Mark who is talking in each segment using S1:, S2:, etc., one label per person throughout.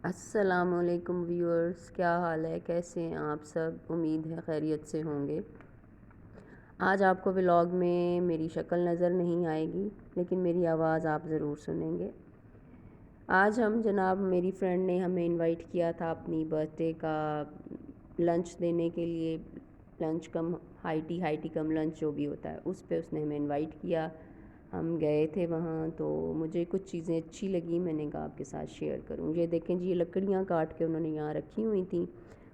S1: السلام علیکم ویورز، کیا حال ہے؟ کیسے ہیں آپ سب؟ امید ہے خیریت سے ہوں گے۔ آج آپ کو ولاگ میں میری شکل نظر نہیں آئے گی، لیکن میری آواز آپ ضرور سنیں گے۔ آج جناب میری فرینڈ نے ہمیں انوائٹ کیا تھا اپنی برتھ ڈے کا لنچ دینے کے لیے۔ لنچ کم ہائی ٹی کم لنچ جو بھی ہوتا ہے اس پہ اس نے ہمیں انوائٹ کیا۔ ہم گئے تھے وہاں، تو مجھے کچھ چیزیں اچھی لگیں، میں نے کہا آپ کے ساتھ شیئر کروں۔ یہ دیکھیں جی، یہ لکڑیاں کاٹ کے انہوں نے یہاں رکھی ہوئی تھیں،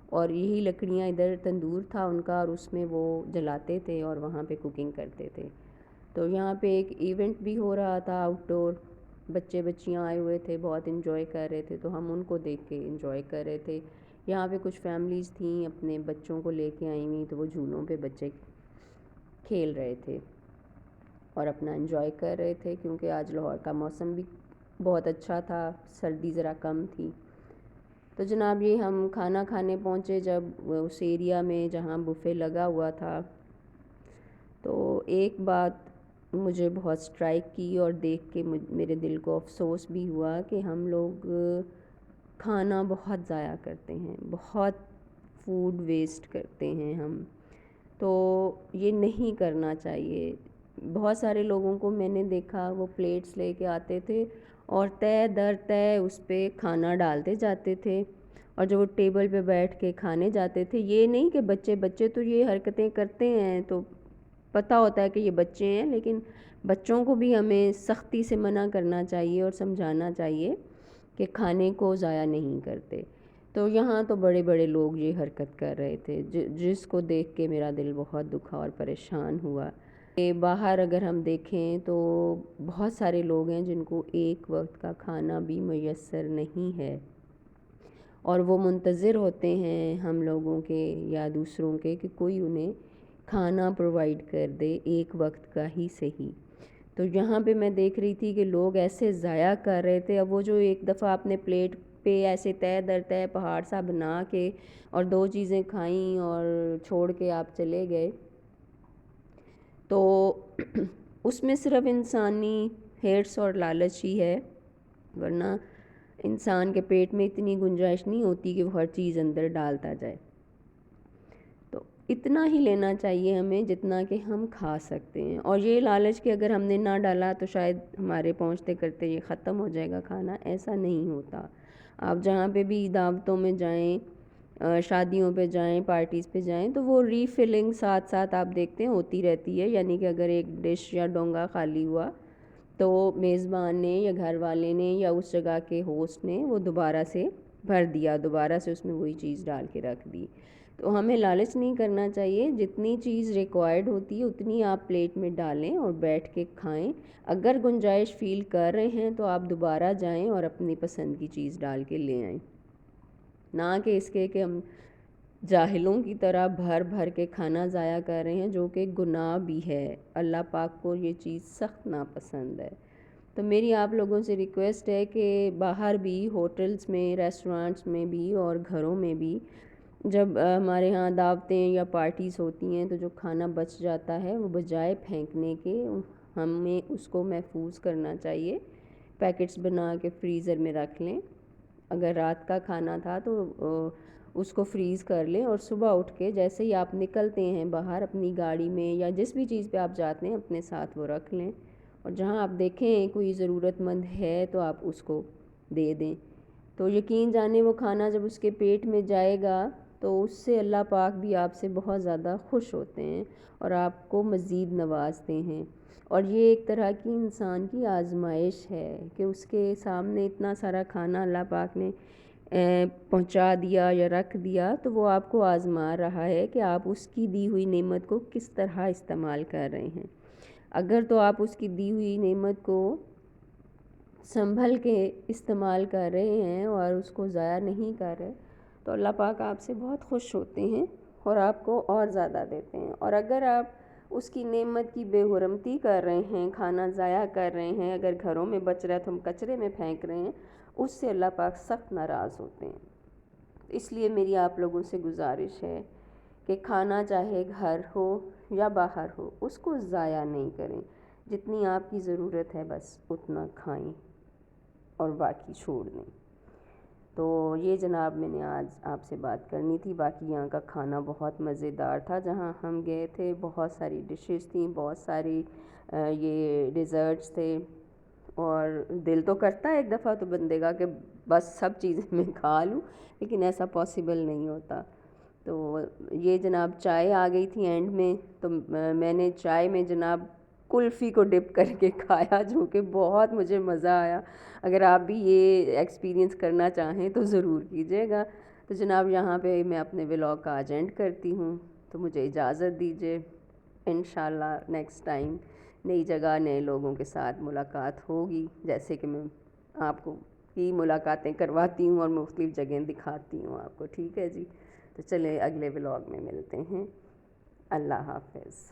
S1: اور یہی لکڑیاں ادھر تندور تھا ان کا، اور اس میں وہ جلاتے تھے اور وہاں پہ کوکنگ کرتے تھے۔ تو یہاں پہ ایک ایونٹ بھی ہو رہا تھا آؤٹ ڈور، بچیاں آئے ہوئے تھے، بہت انجوائے کر رہے تھے، تو ہم ان کو دیکھ کے انجوائے کر رہے تھے۔ یہاں پہ کچھ فیملیز تھیں اپنے بچوں کو لے کے آئی ہوئی، تو وہ جھولوں پہ بچے کھیل رہے تھے اور اپنا انجوائے کر رہے تھے، کیونکہ آج لاہور کا موسم بھی بہت اچھا تھا، سردی ذرا کم تھی۔ تو جناب یہ ہم کھانا کھانے پہنچے جب اس ایریا میں جہاں بفے لگا ہوا تھا، تو ایک بات مجھے بہت سٹرائک کی اور دیکھ کے میرے دل کو افسوس بھی ہوا کہ ہم لوگ کھانا بہت ضائع کرتے ہیں، بہت فوڈ ویسٹ کرتے ہیں ہم۔ تو یہ نہیں کرنا چاہیے۔ بہت سارے لوگوں کو میں نے دیکھا، وہ پلیٹس لے کے آتے تھے اور تہہ در تہہ اس پہ کھانا ڈالتے جاتے تھے، اور جب وہ ٹیبل پہ بیٹھ کے کھانے جاتے تھے، یہ نہیں کہ بچے تو یہ حرکتیں کرتے ہیں تو پتہ ہوتا ہے کہ یہ بچے ہیں، لیکن بچوں کو بھی ہمیں سختی سے منع کرنا چاہیے اور سمجھانا چاہیے کہ کھانے کو ضائع نہیں کرتے۔ تو یہاں تو بڑے بڑے لوگ یہ حرکت کر رہے تھے، جس کو دیکھ کے میرا دل بہت دکھا اور پریشان ہوا۔ کہ باہر اگر ہم دیکھیں تو بہت سارے لوگ ہیں جن کو ایک وقت کا کھانا بھی میسر نہیں ہے، اور وہ منتظر ہوتے ہیں ہم لوگوں کے یا دوسروں کے کہ کوئی انہیں کھانا پرووائڈ کر دے، ایک وقت کا ہی صحیح۔ تو یہاں پہ میں دیکھ رہی تھی کہ لوگ ایسے ضائع کر رہے تھے۔ اب وہ جو ایک دفعہ اپنے پلیٹ پہ ایسے تہہ در تہہ پہاڑ سا بنا کے اور دو چیزیں کھائیں اور چھوڑ کے آپ چلے گئے، تو اس میں صرف انسانی ہرس اور لالچ ہی ہے، ورنہ انسان کے پیٹ میں اتنی گنجائش نہیں ہوتی کہ وہ ہر چیز اندر ڈالتا جائے۔ تو اتنا ہی لینا چاہیے ہمیں جتنا کہ ہم کھا سکتے ہیں، اور یہ لالچ کہ اگر ہم نے نہ ڈالا تو شاید ہمارے پہنچتے کرتے یہ ختم ہو جائے گا کھانا، ایسا نہیں ہوتا۔ آپ جہاں پہ بھی دعوتوں میں جائیں، شادیوں پہ جائیں، پارٹیز پہ جائیں، تو وہ ری فلنگ ساتھ ساتھ آپ دیکھتے ہیں ہوتی رہتی ہے، یعنی کہ اگر ایک ڈش یا ڈونگا خالی ہوا تو میزبان نے یا گھر والے نے یا اس جگہ کے ہوسٹ نے وہ دوبارہ سے بھر دیا، دوبارہ سے اس میں وہی چیز ڈال کے رکھ دی۔ تو ہمیں لالچ نہیں کرنا چاہیے، جتنی چیز ریکوائرڈ ہوتی ہے اتنی آپ پلیٹ میں ڈالیں اور بیٹھ کے کھائیں۔ اگر گنجائش فیل کر رہے ہیں تو آپ دوبارہ جائیں اور اپنی پسند کی چیز ڈال کے لے آئیں، نہ کہ اس کے کہ ہم جاہلوں کی طرح بھر بھر کے کھانا ضائع کر رہے ہیں، جو کہ گناہ بھی ہے۔ اللہ پاک کو یہ چیز سخت ناپسند ہے۔ تو میری آپ لوگوں سے ریکویسٹ ہے کہ باہر بھی، ہوٹلز میں، ریسٹورانٹس میں بھی اور گھروں میں بھی جب ہمارے ہاں دعوتیں یا پارٹیز ہوتی ہیں، تو جو کھانا بچ جاتا ہے وہ بجائے پھینکنے کے ہمیں اس کو محفوظ کرنا چاہیے۔ پیکٹس بنا کے فریزر میں رکھ لیں، اگر رات کا کھانا تھا تو اس کو فریز کر لیں، اور صبح اٹھ کے جیسے ہی آپ نکلتے ہیں باہر اپنی گاڑی میں یا جس بھی چیز پہ آپ جاتے ہیں اپنے ساتھ وہ رکھ لیں، اور جہاں آپ دیکھیں کوئی ضرورت مند ہے تو آپ اس کو دے دیں۔ تو یقین جانیں وہ کھانا جب اس کے پیٹ میں جائے گا تو اس سے اللہ پاک بھی آپ سے بہت زیادہ خوش ہوتے ہیں اور آپ کو مزید نوازتے ہیں۔ اور یہ ایک طرح کی انسان کی آزمائش ہے کہ اس کے سامنے اتنا سارا کھانا اللہ پاک نے پہنچا دیا یا رکھ دیا، تو وہ آپ کو آزما رہا ہے کہ آپ اس کی دی ہوئی نعمت کو کس طرح استعمال کر رہے ہیں۔ اگر تو آپ اس کی دی ہوئی نعمت کو سنبھل کے استعمال کر رہے ہیں اور اس کو ضائع نہیں کر رہے، تو اللہ پاک آپ سے بہت خوش ہوتے ہیں اور آپ کو اور زیادہ دیتے ہیں۔ اور اگر آپ اس کی نعمت کی بے حرمتی کر رہے ہیں، کھانا ضائع کر رہے ہیں، اگر گھروں میں بچ رہا ہے تو ہم کچرے میں پھینک رہے ہیں، اس سے اللہ پاک سخت ناراض ہوتے ہیں۔ اس لیے میری آپ لوگوں سے گزارش ہے کہ کھانا چاہے گھر ہو یا باہر ہو، اس کو ضائع نہیں کریں، جتنی آپ کی ضرورت ہے بس اتنا کھائیں اور باقی چھوڑ دیں۔ تو یہ جناب میں نے آج آپ سے بات کرنی تھی. باقی یہاں کا کھانا بہت مزیدار تھا جہاں ہم گئے تھے. بہت ساری ڈشز تھیں, بہت ساری یہ ڈیزرٹس تھے, اور دل تو کرتا ہے ایک دفعہ تو بندے کا کہ بس سب چیزیں میں کھا لوں, لیکن ایسا پاسبل نہیں ہوتا. تو یہ جناب چائے آ گئی تھی اینڈ میں, تو میں نے چائے میں جناب کلفی کو ڈپ کر کے کھایا, جو کہ بہت مجھے مزہ آیا. اگر آپ بھی یہ ایکسپیرینس کرنا چاہیں تو ضرور کیجیے گا. تو جناب یہاں پہ میں اپنے ولاگ کا آج اینڈ کرتی ہوں, تو مجھے اجازت دیجیے. انشاءاللہ نیکسٹ ٹائم نئی جگہ نئے لوگوں کے ساتھ ملاقات ہوگی, جیسے کہ میں آپ کو کی ملاقاتیں کرواتی ہوں اور مختلف جگہیں دکھاتی ہوں آپ کو. ٹھیک ہے جی, تو چلے اگلے ولاگ میں ملتے ہیں. اللہ حافظ.